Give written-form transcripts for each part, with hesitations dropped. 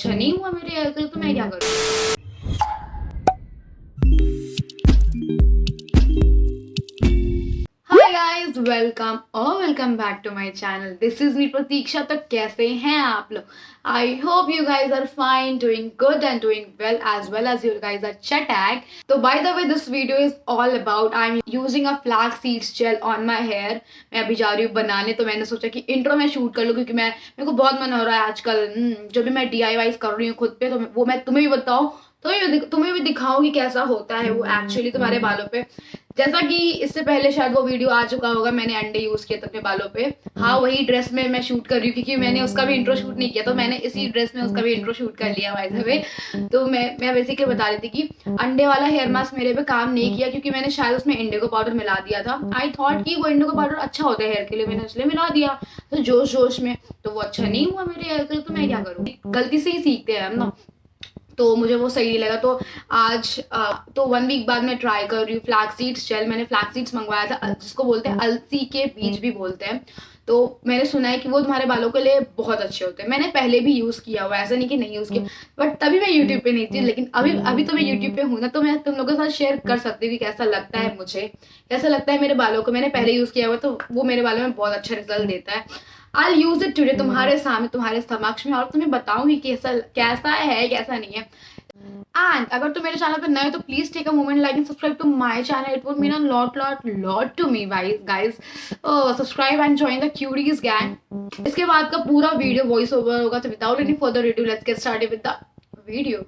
अच्छा नहीं हुआ मेरे हेयर के लिए, तो मैं क्या करूँ। Hi guys, welcome back to my channel. This is me Pratiksha. तो कैसे हैं आप लोग? I hope you guys are fine, doing good and doing well as you guys are चटैक। तो by the way this video is all about I am using a flax seeds gel on my hair. मैं अभी जा रही हूँ बनाने, तो मैंने सोचा कि इंट्रो में शूट कर लूँ, क्योंकि मेरे को बहुत मन हो रहा है आजकल। जो भी मैं DIY कर रही हूँ खुद पे, तो वो मैं तुम्हें भी बताऊँ, तुम्हें भी दिखाऊं कि कैसा होता है वो एक्चुअली तुम्हारे बालों पे। जैसा कि इससे पहले शायद वो वीडियो आ चुका होगा, मैंने अंडे यूज किए थे अपने बालों पे। हाँ, वही ड्रेस में मैं शूट कर रही हूँ, क्योंकि मैंने उसका भी इंट्रो शूट नहीं किया, तो मैंने इसी ड्रेस में उसका भी इंट्रो शूट कर लिया बाय द वे। तो मैं बेसिकली बता रही थी कि अंडे वाला हेयर मास्क मेरे पे काम नहीं किया, क्योंकि मैंने शायद उसमें इंडिगो पाउडर मिला दिया था। आई थॉट कि वो इंडिगो पाउडर अच्छा होता है हेयर के लिए, मैंने इसलिए मिला दिया तो जोश में। तो वो अच्छा नहीं हुआ मेरे हेयर के लिए, तो मैं क्या करूँ। गलती से ही सीखते हैं हम ना, तो मुझे वो सही नहीं लगा। तो आज तो 1 वीक बाद मैं ट्राई कर रही हूँ फ्लैक्स सीड्स जेल। मैंने फ्लैक्स सीड्स मंगवाया था, जिसको बोलते हैं अलसी के बीज भी बोलते हैं। तो मैंने सुना है कि वो तुम्हारे बालों के लिए बहुत अच्छे होते हैं। मैंने पहले भी यूज किया हुआ, ऐसा नहीं कि नहीं यूज किया, बट तभी मैं यूट्यूब पे नहीं थी। लेकिन अभी तो मैं यूट्यूब पे हूँ ना, तो मैं तुम लोगों के साथ शेयर कर सकती हूँ कि कैसा लगता है मुझे, कैसा लगता है मेरे बालों को। मैंने पहले यूज किया हुआ, तो वो मेरे बालों में बहुत अच्छा रिजल्ट देता है। आई यूज इट टुडे तुम्हारे सामने, तुम्हारे समक्ष में, और तुम्हें बताऊंगी कैसा कैसा है कैसा नहीं है। एंड अगर तुम मेरे चैनल पे नए हो, तो please take a moment, like and subscribe to my channel. It would mean a lot to me guys. Subscribe and join the curies gang. इसके बाद का पूरा वीडियो वॉइस ओवर होगा, तो without any further ado let's get started with the video.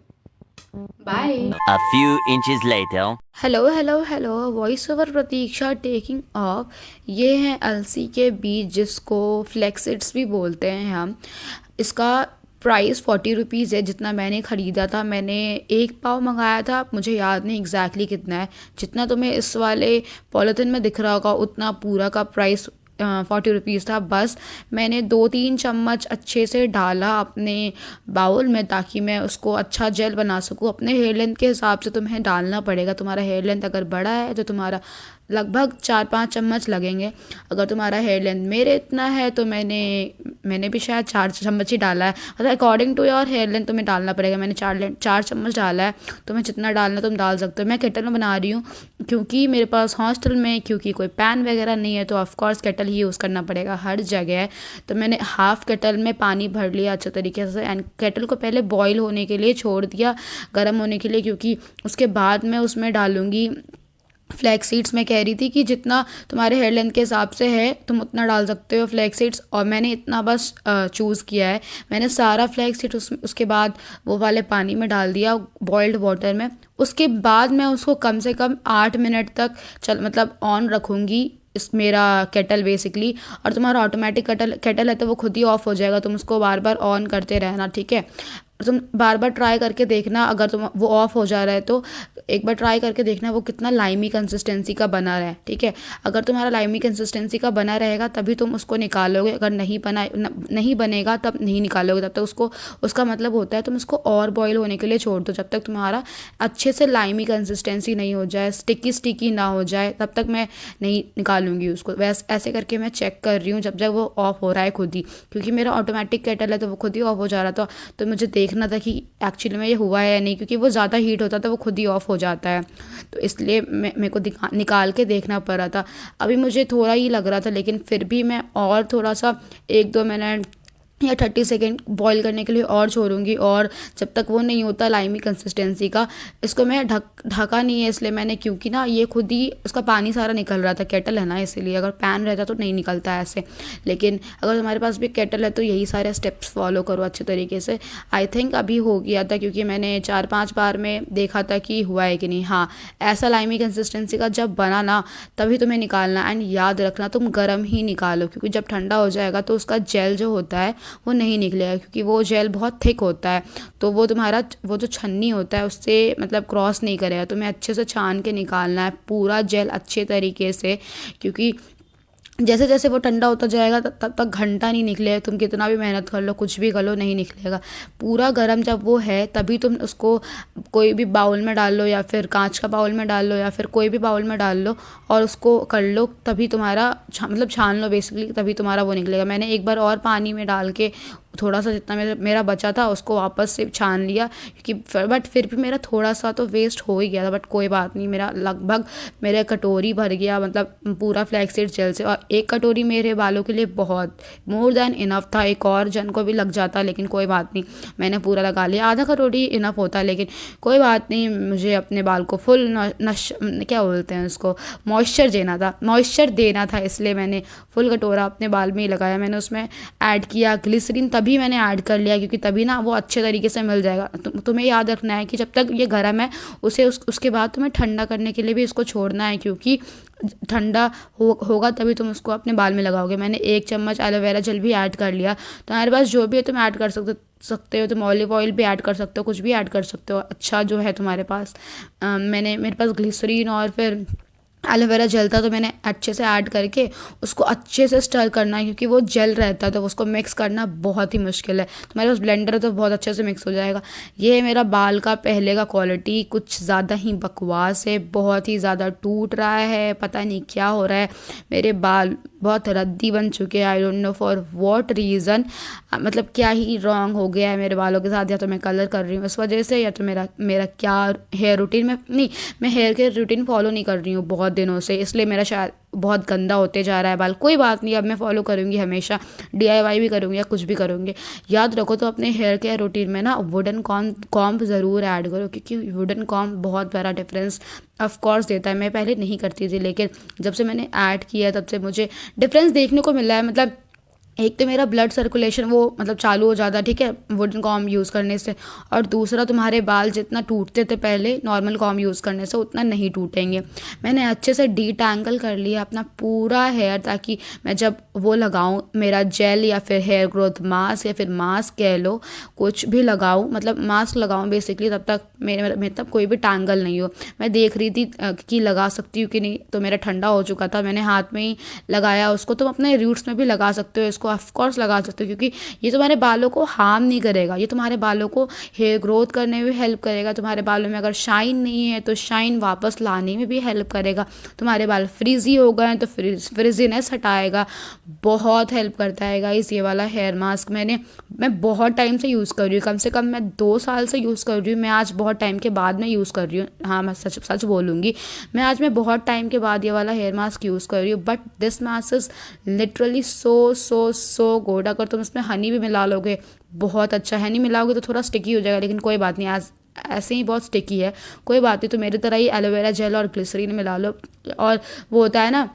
Bye. A few inches later. Hello voice over Pratiksha taking off. ये हैं अलसी के बीज, जिसको फ्लैक्सीड्स भी बोलते हैं हम। इसका प्राइस 40 रुपीज़ है। जितना मैंने ख़रीदा था, मैंने 1 पाव मंगाया था, मुझे याद नहीं एग्जैक्टली कितना है। जितना तुम्हें इस वाले पॉलीथिन में दिख रहा होगा, उतना पूरा का प्राइस 40 रुपीज़ था। बस मैंने 2-3 चम्मच अच्छे से डाला अपने बाउल में, ताकि मैं उसको अच्छा जेल बना सकूँ। अपने हेयर लेंथ के हिसाब से तुम्हें डालना पड़ेगा। तुम्हारा हेयर लेंथ अगर बड़ा है तो तुम्हारा लगभग 4-5 चम्मच लगेंगे। अगर तुम्हारा हेयर लेंथ मेरे इतना है, तो मैंने भी शायद 4 चम्मच ही डाला है। मतलब according to your hair length तुम्हें डालना पड़ेगा। मैंने 4 चम्मच डाला है। तुम्हें जितना डालना तुम डाल सकते हो। मैं केटल में बना रही हूँ, क्योंकि मेरे पास हॉस्टल में क्योंकि कोई पैन वगैरह नहीं है, तो ऑफकोर्स केटल ही यूज़ करना पड़ेगा हर जगह। तो मैंने हाफ केटल में पानी भर लिया अच्छे तरीके से, एंड केटल को पहले बॉईल होने के लिए छोड़ दिया, गर्म होने के लिए, क्योंकि उसके बाद मैं उसमें डालूँगी फ्लैक्स सीड्स। मैं कह रही थी कि जितना तुम्हारे हेयर लेंथ के हिसाब से है, तुम उतना डाल सकते हो फ्लैक्स सीड्स। और मैंने इतना बस चूज़ किया है। मैंने सारा फ्लैक्स सीड्स उसके बाद वो वाले पानी में डाल दिया, बॉइल्ड वाटर में। उसके बाद मैं उसको कम से कम 8 मिनट तक मतलब ऑन रखूँगी, इस मेरा केटल बेसिकली। और तुम्हारा ऑटोमेटिक केटल है, तो वो खुद ही ऑफ हो जाएगा। तुम उसको बार बार ऑन करते रहना, ठीक है। तुम बार बार ट्राई करके देखना, अगर तुम वो ऑफ हो जा रहा है, तो एक बार ट्राई करके देखना वो कितना लाइमी कंसिस्टेंसी का बना रहा है, ठीक है। अगर तुम्हारा लाइमी कंसिस्टेंसी का बना रहेगा, तभी तुम उसको निकालोगे। अगर नहीं बनेगा, तब नहीं निकालोगे। तब तक उसका मतलब होता है तुम उसको और बॉईल होने के लिए छोड़ दो। जब तक तुम्हारा अच्छे से लाइमी कंसिस्टेंसी नहीं हो जाए, स्टिकी ना हो जाए, तब तक मैं नहीं निकालूंगी उसको। ऐसे करके मैं चेक कर रही हूँ जब वो ऑफ हो रहा है खुद ही, क्योंकि मेरा ऑटोमेटिक केटल है, तो वो खुद ही ऑफ हो जा रहा था। तो मुझे देखना था कि एक्चुअली में ये हुआ है या नहीं, क्योंकि वो ज़्यादा हीट होता है तो वो खुद ही ऑफ हो जाता है। तो इसलिए मेरे को निकाल के देखना पड़ रहा था। अभी मुझे थोड़ा ही लग रहा था, लेकिन फिर भी मैं और थोड़ा सा 1-2 मिनट या 30 सेकेंड बॉईल करने के लिए और छोड़ूंगी। और जब तक वो नहीं होता लाइमी कंसिस्टेंसी का, इसको मैं ढका नहीं है इसलिए मैंने, क्योंकि ना ये खुद ही उसका पानी सारा निकल रहा था। केटल है ना, इसीलिए। अगर पैन रहता तो नहीं निकलता ऐसे। लेकिन अगर तुम्हारे पास भी केटल है, तो यही सारे स्टेप्स फॉलो करो अच्छे तरीके से। आई थिंक अभी हो गया था, क्योंकि मैंने 4-5 बार में देखा था कि हुआ है कि नहीं। हाँ, ऐसा लाइमी कंसिस्टेंसी का जब बना ना, तभी तुम्हें निकालना। एंड याद रखना, तुम गर्म ही निकालो, क्योंकि जब ठंडा हो जाएगा तो उसका जेल जो होता है वो नहीं निकलेगा, क्योंकि वो जेल बहुत थिक होता है। तो वो तुम्हारा वो जो छन्नी होता है, उससे मतलब क्रॉस नहीं करेगा। तुम्हें अच्छे से छान के निकालना है पूरा जेल अच्छे तरीके से, क्योंकि जैसे जैसे वो ठंडा होता जाएगा, तब तक घंटा नहीं निकलेगा। तुम कितना भी मेहनत कर लो, कुछ भी कर लो, नहीं निकलेगा। पूरा गर्म जब वो है, तभी तुम उसको कोई भी बाउल में डाल लो, या फिर कांच का बाउल में डाल लो, या फिर कोई भी बाउल में डाल लो, और उसको कर लो। तभी तुम्हारा मतलब छान लो बेसिकली, तभी तुम्हारा वो निकलेगा। मैंने एक बार और पानी में डाल के थोड़ा सा जितना मेरा बचा था उसको वापस से छान लिया, क्योंकि बट फिर भी मेरा थोड़ा सा तो वेस्ट हो ही गया था, बट कोई बात नहीं, मेरा लगभग मेरा कटोरी भर गया, मतलब पूरा फ्लैक्स सीड जेल से। और एक कटोरी मेरे बालों के लिए बहुत मोर देन इनफ था, एक और जन को भी लग जाता, लेकिन कोई बात नहीं, मैंने पूरा लगा लिया। आधा कटोरी इनफ होता, लेकिन कोई बात नहीं, मुझे अपने बाल को फुल क्या बोलते हैं उसको, मॉइस्चर देना था, इसलिए मैंने फुल कटोरा अपने बाल में ही लगाया। मैंने उसमें ऐड किया ग्लिसरीन, तभी मैंने ऐड कर लिया, क्योंकि तभी ना वो अच्छे तरीके से मिल जाएगा। तुम्हें याद रखना है कि जब तक ये गर्म है उसे उसके बाद तुम्हें ठंडा करने के लिए भी इसको छोड़ना है, क्योंकि ठंडा होगा तभी तुम उसको अपने बाल में लगाओगे। मैंने 1 चम्मच एलोवेरा जेल भी ऐड कर लिया। तुम्हारे पास जो भी है तुम ऐड कर सकते हो, तुम ऑलिव ऑयल भी ऐड कर सकते हो, कुछ भी ऐड कर सकते हो, अच्छा जो है तुम्हारे पास। मेरे पास ग्लिसरीन और फिर एलोवेरा जेल था, तो मैंने अच्छे से ऐड करके उसको अच्छे से स्टर करना है, क्योंकि वो जेल रहता है तो उसको मिक्स करना बहुत ही मुश्किल है। तुम्हारे पास ब्लेंडर है तो बहुत अच्छे से मिक्स हो जाएगा। ये है मेरा बाल का पहले का क्वालिटी, कुछ ज़्यादा ही बकवास है, बहुत ही ज़्यादा टूट रहा है, पता नहीं क्या हो रहा है। मेरे बाल बहुत रद्दी बन चुके हैं, I don't know for what reason, मतलब क्या ही रॉन्ग हो गया है मेरे बालों के साथ, या तो मैं कलर कर रही हूँ इस वजह से, या तो मेरा क्या हेयर रूटीन में नहीं, मैं हेयर केयर रूटीन फॉलो नहीं कर रही हूँ बहुत दिनों से, इसलिए मेरा शायद बहुत गंदा होते जा रहा है बाल। कोई बात नहीं, अब मैं फॉलो करूँगी, हमेशा DIY भी करूँगी या कुछ भी करूँगी। याद रखो तो अपने हेयर केयर रूटीन में ना वुडन कॉम्ब ज़रूर ऐड करो, क्योंकि वुडन कॉम्ब बहुत बड़ा डिफरेंस ऑफ कोर्स देता है। मैं पहले नहीं करती थी, लेकिन जब से मैंने ऐड किया तब से मुझे डिफरेंस देखने को मिला है। मतलब एक तो मेरा ब्लड सर्कुलेशन वो मतलब चालू हो जाता है, ठीक है, वुडन कॉम्ब यूज़ करने से, और दूसरा तुम्हारे बाल जितना टूटते थे पहले नॉर्मल कॉम्ब यूज़ करने से उतना नहीं टूटेंगे। मैंने अच्छे से डीटैंगल कर लिया अपना पूरा हेयर, ताकि मैं जब वो लगाऊं मेरा जेल या फिर हेयर ग्रोथ मास्क या फिर मास्क कह लो, कुछ भी लगाऊं, मतलब मास्क लगाऊं बेसिकली, तब तक मेरे तब कोई भी टैंगल नहीं हो। मैं देख रही थी कि लगा सकती हूँ कि नहीं, तो मेरा ठंडा हो चुका था, मैंने हाथ में ही लगाया उसको। तुम अपने रूट्स में भी लगा सकते हो, इसको ऑफ कोर्स लगा सकते हो, क्योंकि ये तुम्हारे बालों को हार्म नहीं करेगा, ये तुम्हारे बालों को हेयर ग्रोथ करने में भी हेल्प करेगा। तुम्हारे बालों में अगर शाइन नहीं है तो शाइन वापस लाने में भी हेल्प करेगा। तुम्हारे बाल फ्रीजी हो गए हैं तो फ्रिजीनेस हटाएगा, बहुत हेल्प करता है गाइस ये वाला हेयर मास्क। मैं बहुत टाइम से यूज़ कर रही हूँ, कम से कम मैं 2 साल से यूज़ कर रही हूँ। मैं आज बहुत टाइम के बाद में यूज़ कर रही हूँ, हाँ मैं सच बोलूँगी, मैं बहुत टाइम के बाद ये वाला हेयर मास्क यूज़ कर रही हूँ। But this mask is literally so good. अगर तुम इसमें हनी भी मिला लोगे बहुत अच्छा, हनी मिलाओगे तो थोड़ा स्टिकी हो जाएगा, लेकिन कोई बात नहीं, ऐसे ही बहुत स्टिकी है, कोई बात नहीं। तो मेरी तरह ही एलोवेरा जेल और ग्लिसरीन मिला लो, और वो होता है ना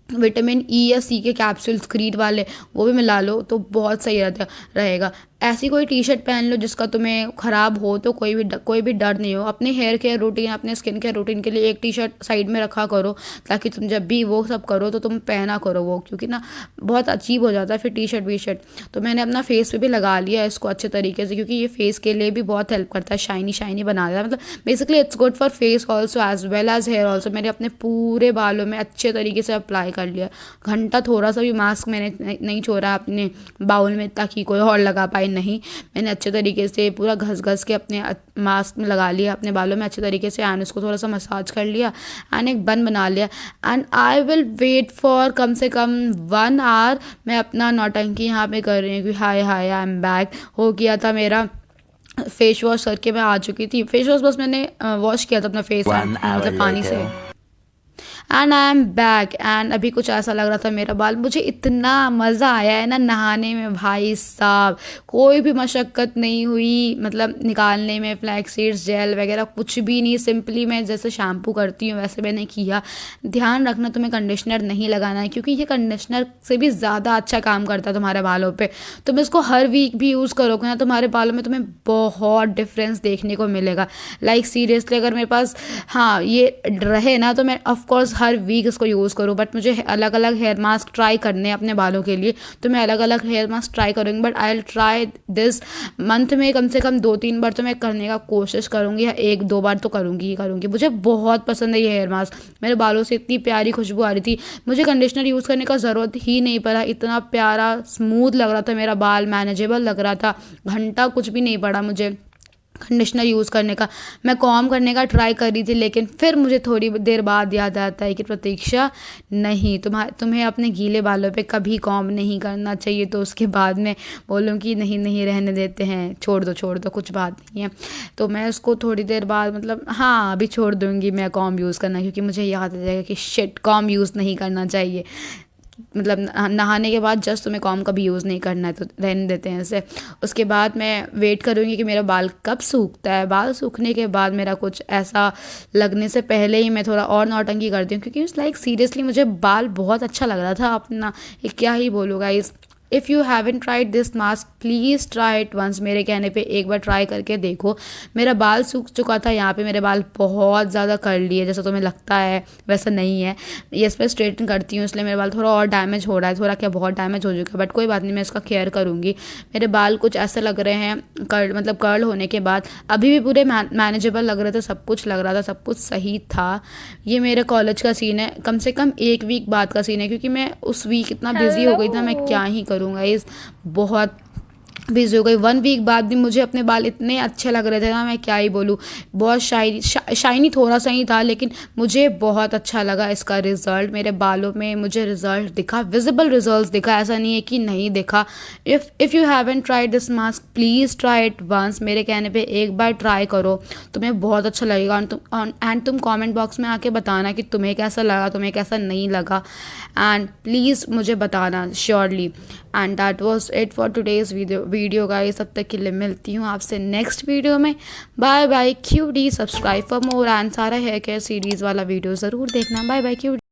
विटामिन E या C के कैप्सूल्स क्रीड वाले, वो भी मिला लो तो बहुत सही रहेगा। ऐसी कोई टी-शर्ट पहन लो जिसका तुम्हें ख़राब हो तो कोई भी डर नहीं हो। अपने हेयर केयर रूटीन, अपने स्किन केयर रूटीन के लिए एक टी-शर्ट साइड में रखा करो, ताकि तुम जब भी वो सब करो तो तुम पहना करो वो, क्योंकि ना बहुत अजीब हो जाता है फिर टी-शर्ट वी शर्ट। तो मैंने अपना फेस पे भी लगा लिया इसको अच्छे तरीके से, क्योंकि ये फेस के लिए भी बहुत हेल्प करता है, शाइनी बना देता है। मतलब basically it's good for face also as well as hair also. मैंने अपने पूरे बालों में अच्छे तरीके से अप्लाई कर लिया। घंटा थोड़ा सा भी मास्क मैंने नहीं छोड़ा अपने बाउल में ताकि कोई और लगा पाए, नहीं, मैंने अच्छे तरीके से पूरा घस के अपने मास्क में लगा लिया अपने बालों में अच्छे तरीके से, एंड उसको थोड़ा सा मसाज कर लिया एंड एक बन बना लिया। And I will wait for कम से कम 1 आवर। मैं अपना नौटंकी यहाँ पे कर रही हूँ कि हाय आई एम बैक। हो गया था मेरा फेस वॉश करके मैं आ चुकी थी। फेस वॉश बस मैंने वॉश किया था अपना फेस मतलब पानी से, and I am back. And अभी कुछ ऐसा लग रहा था मेरा बाल, मुझे इतना मज़ा आया है ना नहाने में भाई साहब, कोई भी मशक्क़त नहीं हुई, मतलब निकालने में फ्लैक्स सीड्स जेल वगैरह कुछ भी नहीं। सिंपली मैं जैसे शैम्पू करती हूँ वैसे मैंने किया। ध्यान रखना तुम्हें कंडीशनर नहीं लगाना है, क्योंकि ये कंडीशनर से भी ज़्यादा अच्छा काम करता है तुम्हारे बालों पर। तुम इसको हर वीक भी यूज़ करोगे ना, तुम्हारे बालों में तुम्हें बहुत डिफरेंस देखने को मिलेगा। लाइक सीरियसली अगर मेरे पास हाँ ये रहे ना तो मैं ऑफकोर्स हर वीक इसको यूज़ करूँ। बट मुझे अलग अलग हेयर मास्क ट्राई करने हैं अपने बालों के लिए, तो मैं अलग अलग हेयर मास्क ट्राई करूँगी। But I will try this month में कम से कम 2-3 बार तो मैं करने का कोशिश करूँगी, या 1-2 बार तो करूँगी। मुझे बहुत पसंद है ये हेयर मास्क। मेरे बालों से इतनी प्यारी खुशबू आ रही थी, मुझे कंडीशनर यूज़ करने का ज़रूरत ही नहीं पड़ा। इतना प्यारा स्मूथ लग रहा था मेरा बाल, मैनेजेबल लग रहा था, घंटा कुछ भी नहीं पड़ा मुझे। कंडीशनर यूज़ करने का। मैं कॉम करने का ट्राई कर रही थी, लेकिन फिर मुझे थोड़ी देर बाद याद आता है कि प्रतीक्षा नहीं, तुम्हें अपने गीले बालों पे कभी कॉम नहीं करना चाहिए। तो उसके बाद मैं बोलूँ कि नहीं नहीं रहने देते हैं, छोड़ दो कुछ बात नहीं है। तो मैं उसको थोड़ी देर बाद मतलब हाँ अभी छोड़ दूँगी मैं कॉम यूज़ करना, क्योंकि मुझे याद आ जाएगा कि शिट कॉम यूज़ नहीं करना चाहिए। मतलब नहाने के बाद जस्ट तुम्हें कॉम कभी यूज़ नहीं करना है, तो रहने देते हैं इसे। उसके बाद मैं वेट करूँगी कि मेरा बाल कब सूखता है। बाल सूखने के बाद मेरा कुछ ऐसा लगने से पहले ही मैं थोड़ा और नौटंकी करती हूँ, क्योंकि उस लाइक सीरियसली मुझे बाल बहुत अच्छा लग रहा था अपना, ये क्या ही बोलूँ guys. If you haven't tried this mask please try it once, मेरे कहने पे एक बार ट्राई करके देखो। मेरा बाल सूख चुका था, यहाँ पे मेरे बाल बहुत ज़्यादा कर्ली है, जैसा तुम्हें लगता है वैसा नहीं है। ये इस पर स्ट्रेटन करती हूँ, इसलिए मेरा बाल थोड़ा और डैमेज हो रहा है, थोड़ा क्या बहुत डैमेज हो चुका है, बट कोई बात नहीं, मैं इसका केयर करूँगी। मेरे बाल कुछ ऐसे लग रहे हैं मतलब कर्ल होने के बाद अभी भी पूरे मैनेजेबल लग रहे थे, सब कुछ लग रहा था, सब कुछ सही था। ये मेरे कॉलेज का सीन है, कम से कम 1 वीक बाद का सीन है, क्योंकि मैं उस वीक इतना बिजी हो गई था, मैं क्या ही करूँगा, इस बहुत बिजी हो गई। 1 वीक बाद भी मुझे अपने बाल इतने अच्छे लग रहे थे ना, मैं क्या ही बोलूँ। बहुत शाइनी थोड़ा सा ही था, लेकिन मुझे बहुत अच्छा लगा इसका रिज़ल्ट। मेरे बालों में मुझे रिज़ल्ट दिखा, विजिबल रिजल्ट दिखा, ऐसा नहीं है कि नहीं दिखा। If you haven't tried this mask please try it once, मेरे कहने पे एक बार ट्राई करो, तुम्हें बहुत अच्छा लगेगा। एंड तुम कमेंट बॉक्स में आके बताना कि तुम्हें कैसा लगा, तुम्हें कैसा नहीं लगा, एंड प्लीज़ मुझे बताना surely. And that was it for today's video guys. तब तक के लिए मिलती हूँ आपसे नेक्स्ट वीडियो में। Bye bye QD. Subscribe for more and सारा हेयर केयर सीरीज़ वाला वीडियो ज़रूर देखना। Bye bye QD.